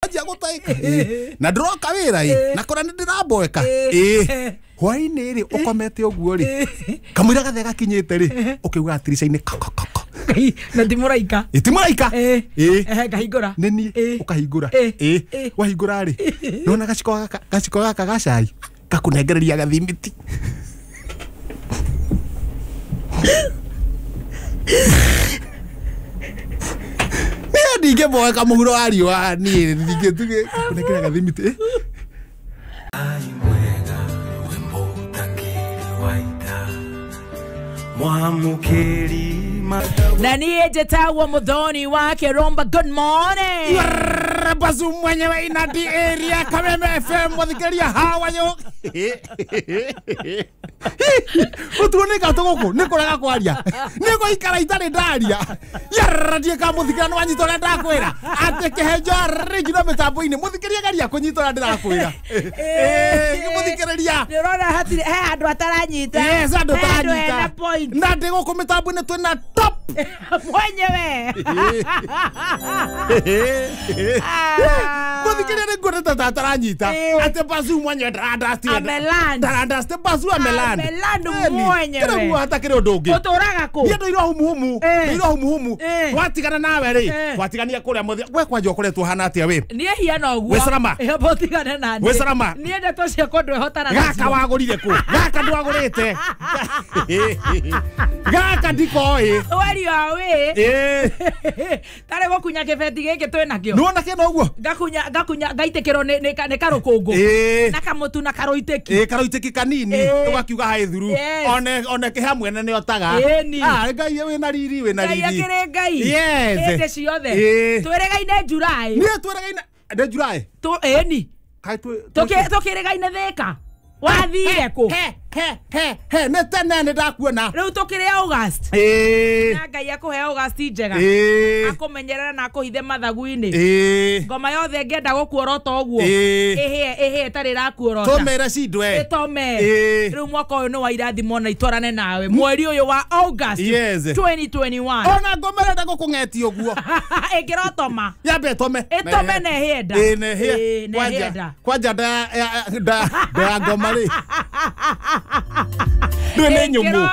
Ajia gutaika. Na droka wira na kora ndiraboeka. Hwaini ri ukomete oguo ri. Kamwira gathe gakinyite ri. Ukiuga atirica-ini kakakaka. Na timuraika. Timuraika. Kahingura. Nini ukahingura. Wahingura ri. Nona gaciko gaka gacai. Gakunengereria gathimiti. Ndige boeka muhuro ari wa ni ndige tuge kunekera gathimiti. Na niye Jetawa Muthoni wake Romba, good morning. Bazu mwenyewe inadi area Kameme FM mwathikiria hawa yo. Utuoneka togoko nikoraga kwaria. Niko ikara itare ndaria. Yarradie ka muthikira no anyitora ndakwira. Ate kehejo regional metambo-ini muthikiria garia kunyitora ndakwira. Muthikiriria. Ndirona hatire andu ataranyita. Yes, andu ataranyita. Point. Na ndigo ku metambo-ini twina top. Mwenyewe. Muthikiriria ni ngoreta tataranyita. Ate bazu mwenyewe ndandasti. Ameland. Ndandasti bazu ameland. Ameland mwenyewe. Kira mu hata kire ndungi. Uturaga ku. Ndio iro humuhumu. Iro humuhumu. Watigana nawe ri. Watigania kuria muthi. We kwanja ukoretwo hana atia we. Nie hiana oguo. We Salama. Botigana nani. We Salama. Nie ndeto cia kondu ehotana nacio. Gaka wagurire ku. Gaka ndwagurite. Gaka ndikoi. Wari awe. Tare gokunya kibeti giki twina kio. Nuona kino uguo. Gakunya gaitekero ne karukungu. Na kamutu na karoiteki. Karoiteki kanini. Ugakiuga hai thuru. One kiha mwene ne otaga. Ngai we na riri we na riri. Ngai akire ngai. Yes. Ende ciothe. Tweregaine July. Ni tweregaine de July. Tu eni. Kai tu. Tukiregaine theka. Wathire ku. Ne tene ne ndakuona. Riu tukire August. Na Ngai akuhe August njega. Akumenyerera na akuhithe mathagu-ini. Ngoma yothe ngenda gukuorota oguo. Ehe tari rakuorota. Tomera cindwe. Tome. Riu mwaka uyu ni wa irathimo na itwarane nawe. Mweri uyu wa August 2021. Ona ngomera ndagukung'eti oguo. Ingirotoma. Yambe tome. Itome na henda. Nehia. Kwanja da ngoma ri. Ndone nyumu.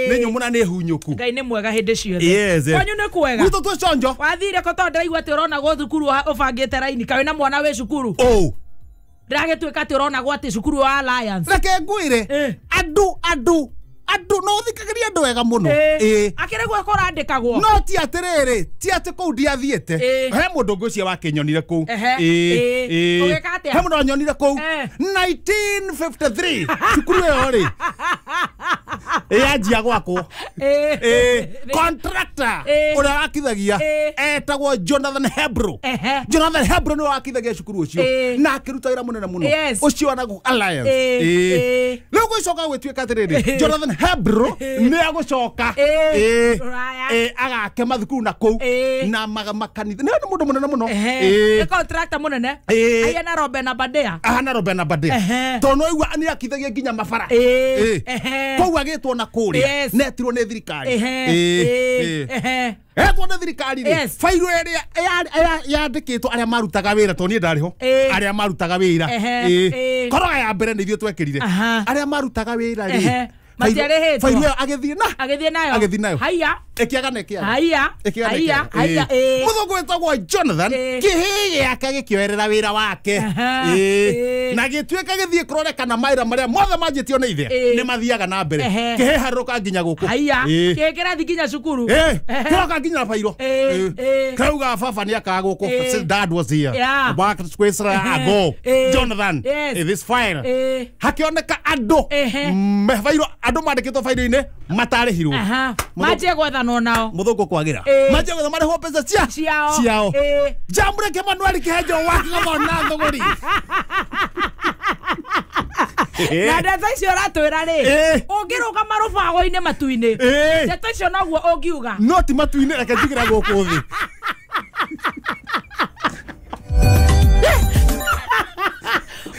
Ni nyumu na ni hunyuku. Ngai ni mwega hindi ciothe. Kwanyu ni kwega. Gwito twe chonjo. Wathire ko tondu ndaigua ati urona go thukuru ubangite raini kawe na mwana we cukuru. Ndagituika ati urona go ati cukuru wa Alliance. Reke ngwire. Adu no thikagiria andu wega muno. Akiregwa korandikagwo. No ti atiriri, ti ati kou ndiathiete. He mundu ngucia wa kinyonire kou. Ugeka atia? He mundu nyonire kou. 1953. Cukuru yo ri. Ajia gwakwo. Contractor. Ura wakithagia. Etagwo Jonathan Hebro. Jonathan Hebro no wakithagia cukuru ucio. Na akiruta wira munene muno. Ucio wanagu Alliance. Leo gwicoka gwituika atiriri. Jonathan Hebro ne agucoka agake mathukuru na kou na makanitha ne mundu munene muno contractor munene aya na Robena Badea na Robena Badea to no igwa ani akithagia ginya mabara kou agitwo na kuri netirwo ne thirikari etwo ne thirikari ri fairo area yandikitwo aria marutaga wira to ni ndariho aria marutaga wira koroga ya mbere ni thio twekirire aria marutaga wira ri Matiarehetwo. Fairo agithie nayo. Haya. Haya. Muthungu wetagwo Jonathan kihige yake gikioerera wira wake. Na gituika githie kurorekana maira maria mothe manjitio na ithe ni mathiaga na mbere. Kihe haruka nginya guku. Haya. Kigera nginya cukuru. Kiroka nginya Fairo. Kauga baba ni akaga guku. Dad was here. Back to square ago. Jonathan. This fire. Hakioneka ando. Fairo ando mandikitwo fairo-ini matarihirwo. Maje gwethanwo nao. Muthungu kwagira. Maje gwetha mariho pesa ciao. Jambre ke Manuel Kihejo wakiga mona thogori. Na ndeta icio ratwira ri. Ungiruga marubago-ini matu-ini. Ndeta icio naguo ungiuga. No ti matu-ini reke njigira guku thi.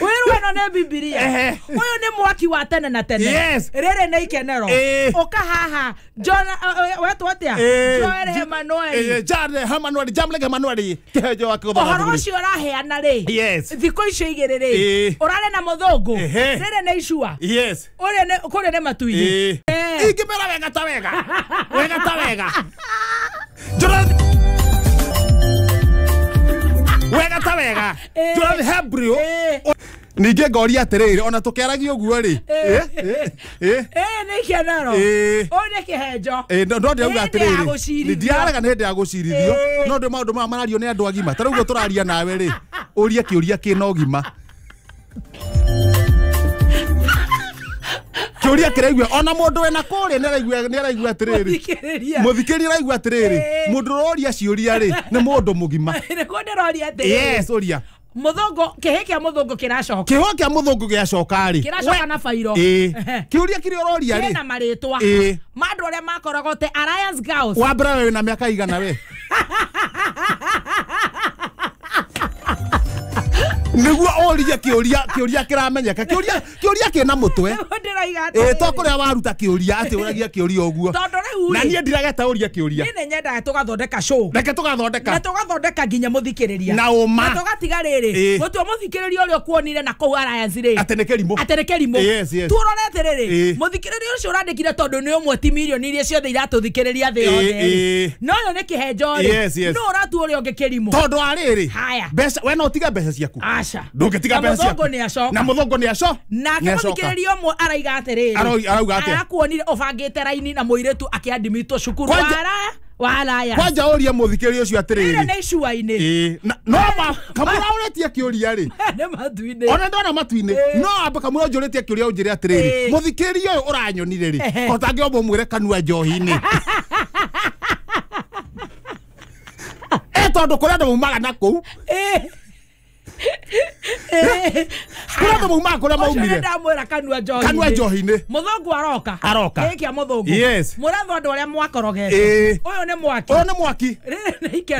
Wirwe no ne Thome Biblia. Uyu ni mwaki wa tene na tene. Rere na ikenero. Oka haha. John wetu atia. Joel Emmanuel. Joel Emmanuel, Jamlek Emmanuel. Kejo wakodo. Ohoro cio raheana ri. Thiko icio igiri ri. Urare na muthungu. Rere na icua. Uri ne kuri ne matuini. Ikimera wega ta wega. Wega ta wega. Joel wega ta wega. Joel Hebrew. Ninge ngoria atiriri ona tukiaragia uguo ri ni kianaro one kihenjo ndo ndauga atiriri ndiaraga ni hindi ya gucirithio no ndo maundu ma marario ni andu agima ta rugo turaria nawe ri uria kiuria kina ugima kiuria kiraigua ona mundu wena kuri ni araigua atiriri muthikiriria araigua atiriri mundu roria ciuria ri ni mundu mugima ni kunde roria atiriri yes uria muthungu kihe kia muthungu kiracoka kiho kia muthungu giacoka ri kiracoka na fairo kiuria kiri roria ri na maritwa mandu aria makoragwo te Alliance Girls wa bra we na miaka igana we niguo oria kiuria kiramenyeka kiuria kina mutwe tokuria waruta kiuria ati uragia kiuria uguo na nie ndirageta uria kiuria ni nyenda tugathondeka show reke tugathondeka nginya muthikiriria na uma tugatiga riri gutwa muthikiriria urio kuonire na kou Alliance ri atene kerimo turorete riri muthikiriria ucio urandikire tondu ni umwe ti milioni iria ciothe iratuthikiriria thi yothe no yo ni kihenjo ri no uratu urio ngikirimo tondu ariri mbeca we no tiga mbeca ciaku ndungitiga mbeca ciaku na muthungu ni aco na muthikiriria umwe araiga atiriri arauga ati arakuonire ubangite raini na muiretu akiadimitwo cukuru wala ya kwanja uria muthikiriria ucio atiriri ni icua-ini no ma kamura uretie kiuria ri ne matuine ona ndona matuine no amba kamura ujuretie kiuria unjire atiriri muthikiriria uyu uranyonire ri otange ombo mwire kanua njohi-ini tondu kuria ndu mumaga na kou kuria ndu mumaga kuria maumire ndamwira kanua njohi-ini muthungu aroka ikia muthungu muratho andu aria mwakorogete uyu ni mwaki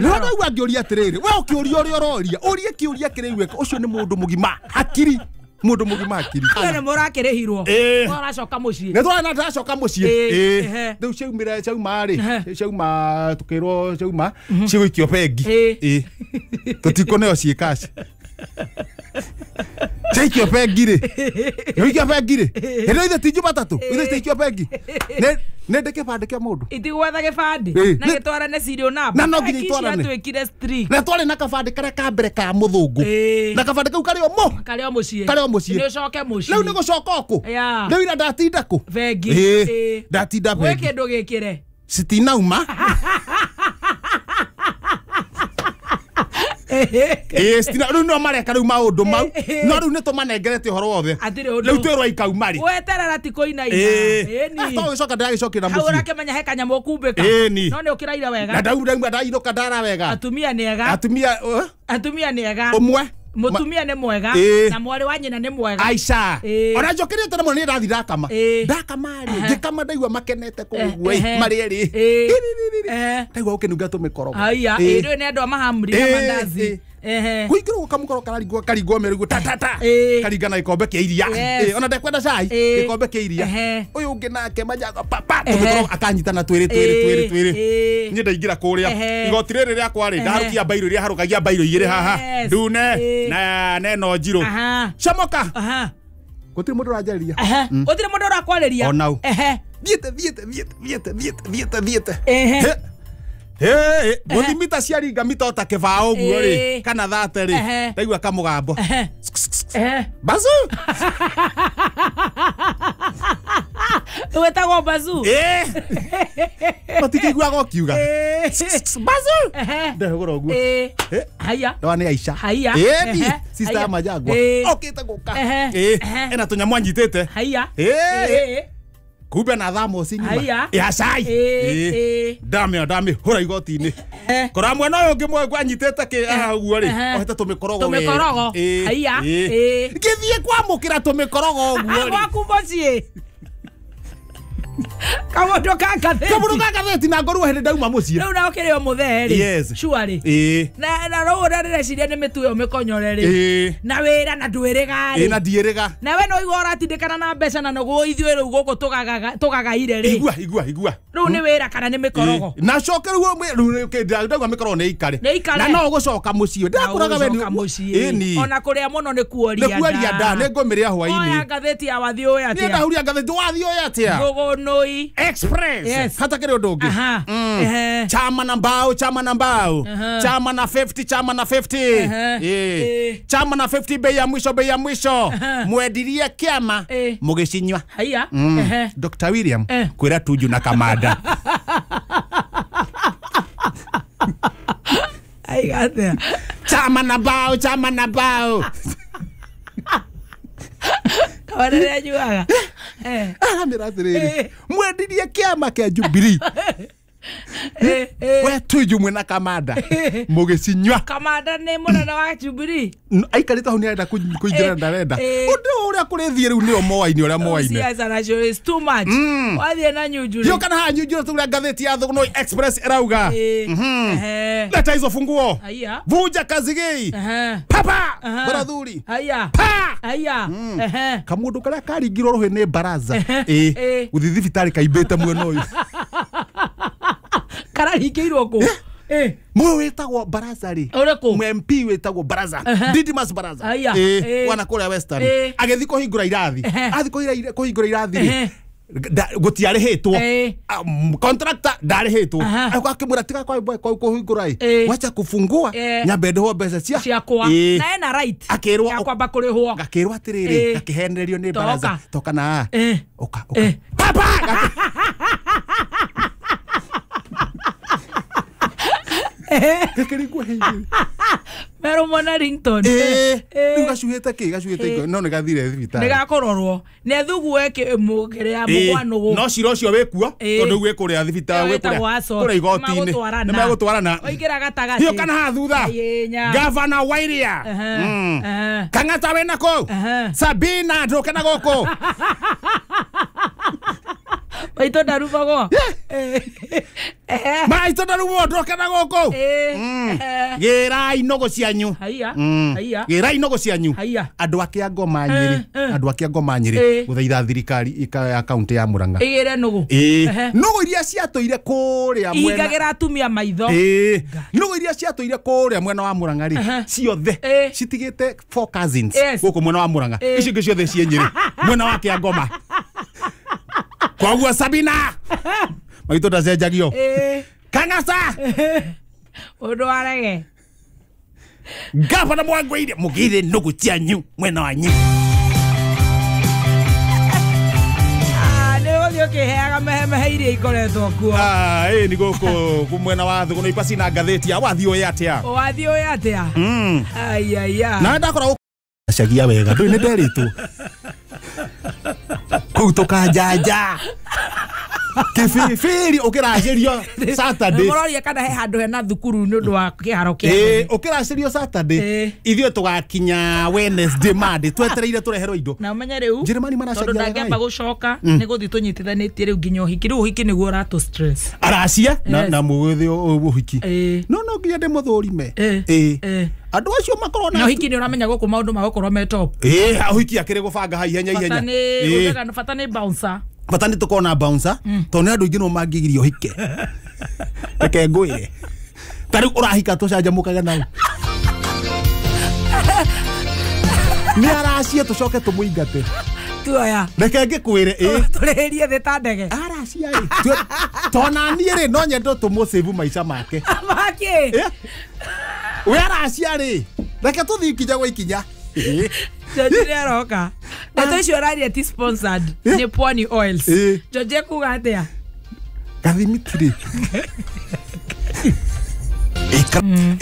no ndauga ngiuria atiriri we ukiuria uria uroria urie kiuria kiriigweka ucio ni mundu mugima akiri mundu mugima akiri ne murakirihirwo aracoka mucii ne twana ndacoka mucii riu ciauma ri ciauma tukirwo ciauma ciguikio bengi tutikoneo ciikaci Cheikio bengi ri yoikio bengi ri hero ithe ti Jumatatu ithe teikio bengi ne ndeke bande kia mundu itigwetha gibandi na gitwarane serial number na no nginya itwarane twikire streak na twari na kabande karia ka mbere ka muthungu na kabande kau kari o mucii ni ucoke mucii riu ni gucoka oku riu ira ndatinda ku bengi ndatinda bengi weke ndugikire sitinauma stina riu no mareka riu maundu mau no riu ni tumanengerete uhoro wothe riu twirwa ikauma ri weterera tiko inaina to icoka ndagicokira mucii haura kemenya he kanya mukumbika no ni ukiraira wega na ndaura ndairuka ndara wega atumia ni ega umwe mutumia ni mwega na mwari wa nyina ni mwega Aisha ona njokire tene mo ni ndathira kama ri ngikama ndaigua makenete kuguo mari eri ndaigua ukenunga tumikorogo aya ndo ni andu amahamuri na mandazi kuingirwo kamukoro karingwo merugo tatata karingana ikombe kia iria ona ndekwenda cai ikombe kia iria uyu ungi nake majaga papa tumikoro akanyitana twiri nyi ndaingira kuria igoti riri riakwa ri ndarukia bairo iria harukagia bairo igiri haha ndune na neno njiru comoka gutiri mundu urajariria gutiri mundu urakwariria onau thiete muthimita ciaringa mitota kibao guo ri kana thate ri ndaigua kamugambo bazu wetagwo bazu matikigua gokiuga bazu ndehugura uguo haya ndo ni Aisha haya sister majagwa okite guka ena tunyamu anyitite haya kumbe na thamo cinyuma ya cai dame hura igoti-ini kora mwena uyu ngimwe gwanyitete ki uguo ri ohete tumikorogo haya ngithie kwamukira tumikorogo uguo ri gwaku mucii Kamondo kagatheti na ngorwa hindi ndauma mucie riu na ukireo mutheri yes sure na roho ndĩreciria nĩ mĩtu ĩyo mĩkonyoreri na wĩra na ndwĩrĩga na ndiĩrĩga na we no igua ũratindĩkana na mbeca na noguo ithuĩ rĩu gũkũ tũgagaire rĩ igua rĩu nĩ wĩra kana nĩ mĩkorogo na coke rĩu ndauga mĩkorogo nĩ ikare na no ũgũcoka mũciĩ ndakũraga we nĩ ona kũrĩa mũno nĩ kuoria nda nĩ ngũmĩrĩa hwainĩ oya ngathĩti ya wathi ũyũ atĩa nĩ ndahuria ngathĩti wathi ũyũ atĩa Gũgũnũi Express hata kile ndonge chama na mbao chama na 50 chama na 50 chama na 50 bei ya mwisho mwedirie kiama mugicinywa haya Dr. William kwira tuju na kamada aigathia chama na bao kawarere ajuaga mirathiriri mwedirie kiama kia Jubilee we tuju mwena kamada mugicinywa kamada nĩ mũnene wa Jubilee aikarĩte hau nĩ arenda kũingĩra ndarenda ũndũ ũrĩa kũrĩthiĩ rĩu nĩo moaine ũrĩa moaine yes and is too much wathiĩ na nyunjuri hiyo kana ha nyunjuri tũrĩa ngathĩti ya Gũgũnũi Express ĩrauga leta hizo funguo vuja kazi gei papa barathuri haya kamundu karĩa karingirwo rũhĩ nĩ baraza gũthiĩ thibitarĩ kaimbĩte mwena ũyũ kararikĩirwo kũ mwe wetagwo baraza ri MP wetagwo baraza Didmus baraza wana kũrĩa Western agĩthi kũhingũra irathi athi kũhingũra irathi gutiarĩhĩtwo contractor ndarĩhĩtwo akakĩmwĩra tiga kũhingũra wacha kufungua nyambe ndĩhwo mbeca ciakwa na ena right akĩrwo kwamba kũrĩhwo gakĩrwo atĩrĩrĩ gakĩhenererio nĩ baraza toka na oka papa Kekeri hingi Mero mona rington gacuhĩte no nĩ gathire thibitarĩ nĩ gakororwo nĩ thugu weke mũgere ya mũgwano no cira ũcio wĩkua tondũ gwĩ kũrĩa thibitarĩ kũrĩa igoti-inĩ nĩ megũtwarana oingĩra gatagatĩ hiyo kana ha thutha Governor Wairia Kang'ata wĩna kũ Sabina ndũke na gũkũ Maito darubago Maito darubago ndũke na gũkũ gĩrai nogo cianyu gĩrai nogo cianyu andũ ake a Ngoma Nyĩrĩ gũthaitha thirikari ya kaunti ya Murang'a ĩgĩre nogo nogo iria ciatũire kũrĩa mwena igagĩra atumia maitho nogo iria ciatũire kũrĩa mwena wa Murang'a rĩ ciothe citigĩte 4 cousins gũkũ mwena wa Murang'a icio ingĩ ciothe ciĩ Nyĩrĩ mwena wake a Ngoma Kwagua Sabina Maito ndacenjagio Kang'ata Ũndũ warege Gavana Mwangũire mugire nugu cianyu mwena wanyu nĩgũthiĩ ũkĩheaga mehemehe iria ikoretwo kuo nĩ gũkũ mwena wa Gũgũnũi pasi na ngathĩti ya wathi ũyũ atĩa aiaya na ndakora acagia wega ndũĩ nĩ nderĩtwo kũu tũkanjanja kĩbĩbĩri ũkĩracĩrio Saturday mũroria kana he handũ hena thukuru nĩ ũndũ wa kĩharo kĩa ũkĩracĩrio Saturday ithuĩ tũgakinya Wednesday Monday twetereire tũreherwo indo na ũmenye rĩu Njĩrĩmani maracaria tondũ ndangĩamba gũcoka nĩ gũthiĩ tũnyitithanĩtie rĩu nginya ũhiki rĩu ũhiki nĩguo ũratũ stress aracia na mũgũthĩ ũhiki no nginya ndĩmũthũrime andũ acio makorwo na ũhiki nĩ ũramenya gũkũ maũndũ magũkorwo me top ũhiki akĩrĩ gũbanga ha ihenya bata nĩ bouncer bata nĩ tũkona bouncer tondũ nĩ andũ aingĩ no mangĩgirio hike reke ngwĩre ta rĩu ũrahika tũcanjamũkaga nau nĩ aracia tũcoke tũmũingate tuoya reke ngĩkwĩre tũrĩhĩrie thĩ ta ndege aracia tona niĩ rĩ no nyende tũmũsave maica make we aracia rĩ reke tũthiĩ ikinya gwa ikinya George aroka ndeto icio ũraria ti sponsored nĩ Pwani Oils George kuga atĩa Gathimitiri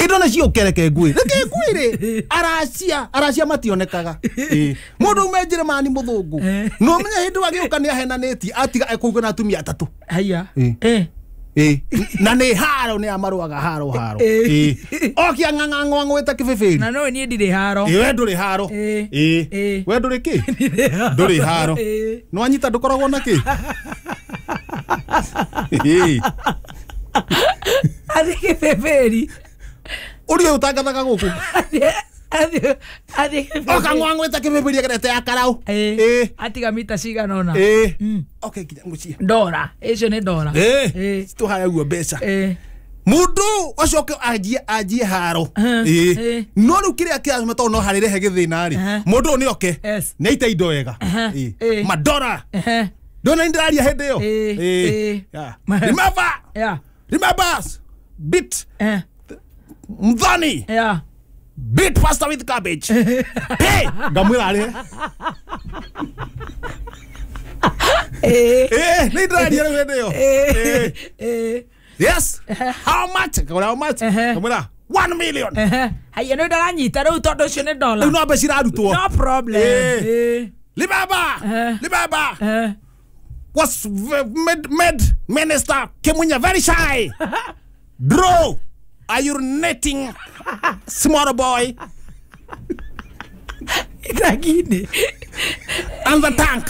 Indo na cio kereke ngwĩ reke ngwĩre aracia mationekaga mũndũ ume Njĩrĩmani mũthũngũ no menya hĩndĩ wagĩũka nĩ ahenanĩtie atiga ekũigua na atumia atatũ na nĩ haro nĩ amarũaga haro okia ng'ang'ang'o ngwĩta kĩbĩbĩri na no niĩ ndirĩ haro we ndũrĩ haro we ndũrĩ kĩ ndũrĩ haro no anyita ndũkoragwo na kĩ Athi Feberi. Uri utangathaga guku. Athi Okangwangweta Kibeberi agerete akarau. Atiga mita cigana ona. Okay, kinya ngucia. Ndora, icio ni ndora. Tuhaya guo mbeca. Mundu acoke ajie haro. No riu kiria kiasma to no harirehe githina ri. Mundu ni oke. Ni aita indo wega. Madora. Dona indiraria hindi yo. Remember. Remember. Bit. Mdhani. Beat pasta with cabbage. Hey, gamwira ari. Ni ndiraria hindi yo. Yes. How much? How much? Kamera 1 million. Haye no ndaganyita riu tondu cio ni dollar. Riu no mbeca irarutwo. No problem. Libaba. Was made Minister Kimunya very shy. Bro, are you urinating, small boy? Itagini. And the tank.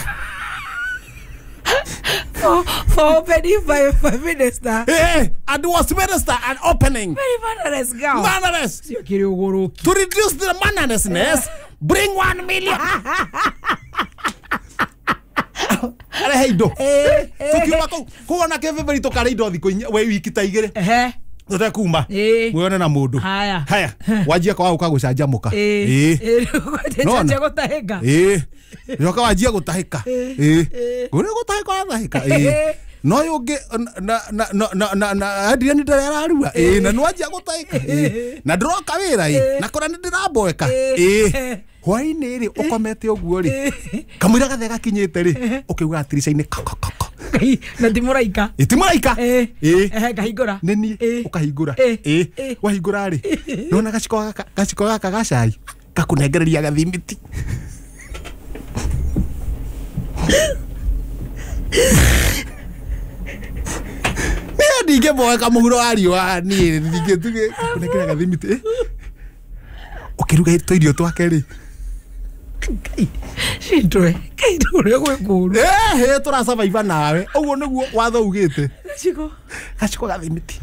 For opening by minister. And was minister and opening. Very mannerless girl. Mannerless. To reduce the mannerlessness, bring 1 million. Hey do. Tukiwa kuona Kibeberi tukare indo thiko we wiki ta igire. Tuta kuma. Muone na mundu. Haya. Wajia kwa ukagucanjamuka. No gutahika. Nyoka wajia gutahika. Gure gutahika gutahika. No yungi na Adrian ndararua. Na nwajia gutahika. Na ndroka wira na kora ndiramboeka. Hwaini ri ukomete uguo ri. Kamwira gathe gakinyite ri. Ukiuga atirica-ini kokokoko. Na timuraika. Timuraika. Kahingura. Neni ukahingura. Wahingura ri. Nona gaciko gaka gacai. Gakunengereria gathimiti. Ndige boeka muhuro ari wa ni ndige tuge kunengereria gathimiti. Ukiruga irio twake ri. Shitwe. Kaidure gwe kuru. Tura survive nawe. Uguo niguo watho ugite. Gaciko. Gathimiti.